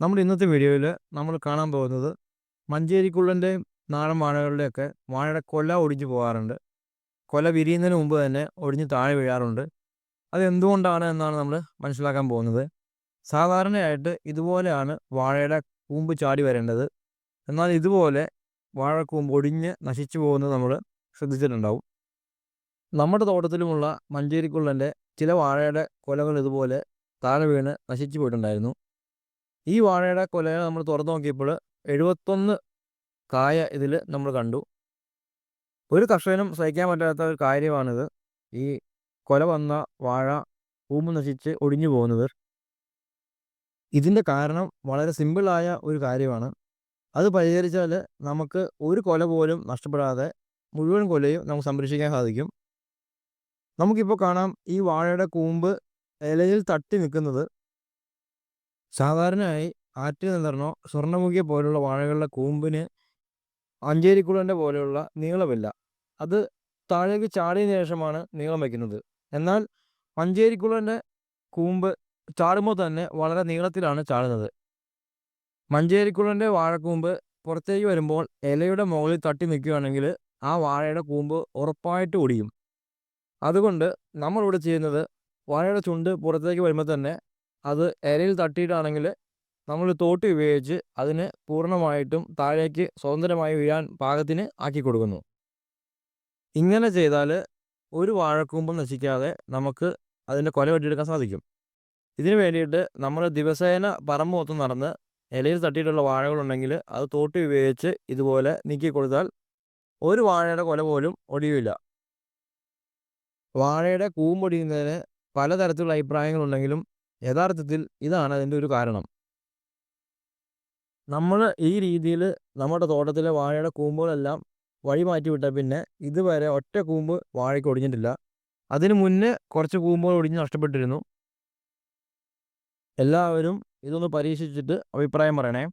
നമ്മൾ ഇന്നത്തെ വീഡിയോയിൽ നമ്മൾ കാണാൻ പോകുന്നത് മഞ്ചേരിക്കുള്ളൻ്റെയും നാടൻ വാഴകളുടെയൊക്കെ വാഴയുടെ കൊല ഒടിഞ്ഞു പോകാറുണ്ട്. കൊല വിരിയുന്നതിന് മുമ്പ് തന്നെ ഒടിഞ്ഞ് താഴെ വീഴാറുണ്ട്. അത് എന്തുകൊണ്ടാണ് എന്നാണ് നമ്മൾ മനസ്സിലാക്കാൻ പോകുന്നത്. സാധാരണയായിട്ട് ഇതുപോലെയാണ് വാഴയുടെ കൂമ്പ് ചാടി വരേണ്ടത്. എന്നാൽ ഇതുപോലെ വാഴക്കൂമ്പ് ഒടിഞ്ഞ് നശിച്ചു പോകുന്നത് നമ്മൾ ശ്രദ്ധിച്ചിട്ടുണ്ടാവും. നമ്മുടെ തോട്ടത്തിലുമുള്ള മഞ്ചേരിക്കുള്ളൻ്റെ ചില വാഴയുടെ കൊലകൾ ഇതുപോലെ താഴെ വീണ് നശിച്ചു പോയിട്ടുണ്ടായിരുന്നു. ഈ വാഴയുടെ കൊലയെ നമ്മൾ തുറന്നു നോക്കിയപ്പോൾ 71 കായ ഇതിൽ നമ്മൾ കണ്ടു. ഒരു കർഷകനും സഹിക്കാൻ പറ്റാത്ത ഒരു കാര്യമാണിത്. ഈ കൊല വന്ന വാഴ കൂമ്പ് നശിച്ച് ഒടിഞ്ഞു പോകുന്നത്. ഇതിൻ്റെ കാരണം വളരെ സിമ്പിളായ ഒരു കാര്യമാണ്. അത് പരിഹരിച്ചാൽ നമുക്ക് ഒരു കൊല പോലും നഷ്ടപ്പെടാതെ മുഴുവൻ കൊലയും നമുക്ക് സംരക്ഷിക്കാൻ സാധിക്കും. നമുക്കിപ്പോൾ കാണാം, ഈ വാഴയുടെ കൂമ്പ് ഇലയിൽ തട്ടി നിൽക്കുന്നത്. സാധാരണയായി ആറ്റിൽ നിന്നിടണോ സ്വർണ്ണമുഖിയെ പോലുള്ള വാഴകളുടെ കൂമ്പിന് മഞ്ചേരിക്കുള്ളൻ്റെ പോലെയുള്ള നീളമില്ല. അത് താഴേക്ക് ചാടിയതിനു ശേഷമാണ് നീളം വയ്ക്കുന്നത്. എന്നാൽ മഞ്ചേരിക്കുള്ളൻ്റെ കൂമ്പ് ചാടുമ്പോൾ തന്നെ വളരെ നീളത്തിലാണ് ചാടുന്നത്. മഞ്ചേരിക്കുള്ളൻ്റെ വാഴക്കൂമ്പ് പുറത്തേക്ക് വരുമ്പോൾ ഇലയുടെ മുകളിൽ തട്ടി നിൽക്കുകയാണെങ്കിൽ ആ വാഴയുടെ കൂമ്പ് ഉറപ്പായിട്ട് ഒടിയും. അതുകൊണ്ട് നമ്മളിവിടെ ചെയ്യുന്നത്, വാഴയുടെ ചുണ്ട് പുറത്തേക്ക് വരുമ്പോൾ തന്നെ അത് ഇലയിൽ തട്ടിയിട്ടാണെങ്കിൽ നമ്മൾ തോട്ടി ഉപയോഗിച്ച് അതിന് പൂർണ്ണമായിട്ടും താഴേക്ക് സ്വതന്ത്രമായി വീഴാൻ പാകത്തിന് ആക്കി കൊടുക്കുന്നു. ഇങ്ങനെ ചെയ്താൽ ഒരു വാഴക്കൂമ്പും നശിക്കാതെ നമുക്ക് അതിൻ്റെ കൊല വെട്ടിയെടുക്കാൻ സാധിക്കും. ഇതിനു വേണ്ടിയിട്ട് നമ്മൾ ദിവസേന പറമ്പ് മൊത്തം നടന്ന് ഇലയിൽ തട്ടിയിട്ടുള്ള വാഴകളുണ്ടെങ്കിൽ അത് തോട്ടി ഉപയോഗിച്ച് ഇതുപോലെ നീക്കി കൊടുത്താൽ ഒരു വാഴയുടെ കൊല പോലും ഒടിയില്ല. വാഴയുടെ കൂമ്പൊടിയുന്നതിന് പലതരത്തിലുള്ള അഭിപ്രായങ്ങളുണ്ടെങ്കിലും യഥാർത്ഥത്തിൽ ഇതാണ് അതിൻ്റെ ഒരു കാരണം. നമ്മൾ ഈ രീതിയിൽ നമ്മുടെ തോട്ടത്തിലെ വാഴയുടെ കൂമ്പുകളെല്ലാം വഴി മാറ്റി വിട്ടാൽ പിന്നെ ഇതുവരെ ഒറ്റ കൂമ്പ് വാഴയ്ക്ക് ഒടിഞ്ഞിട്ടില്ല. അതിന് മുന്നേ കുറച്ച് കൂമ്പുകൾ ഒടിഞ്ഞ് നഷ്ടപ്പെട്ടിരുന്നു. എല്ലാവരും ഇതൊന്ന് പരീക്ഷിച്ചിട്ട് അഭിപ്രായം പറയണേ.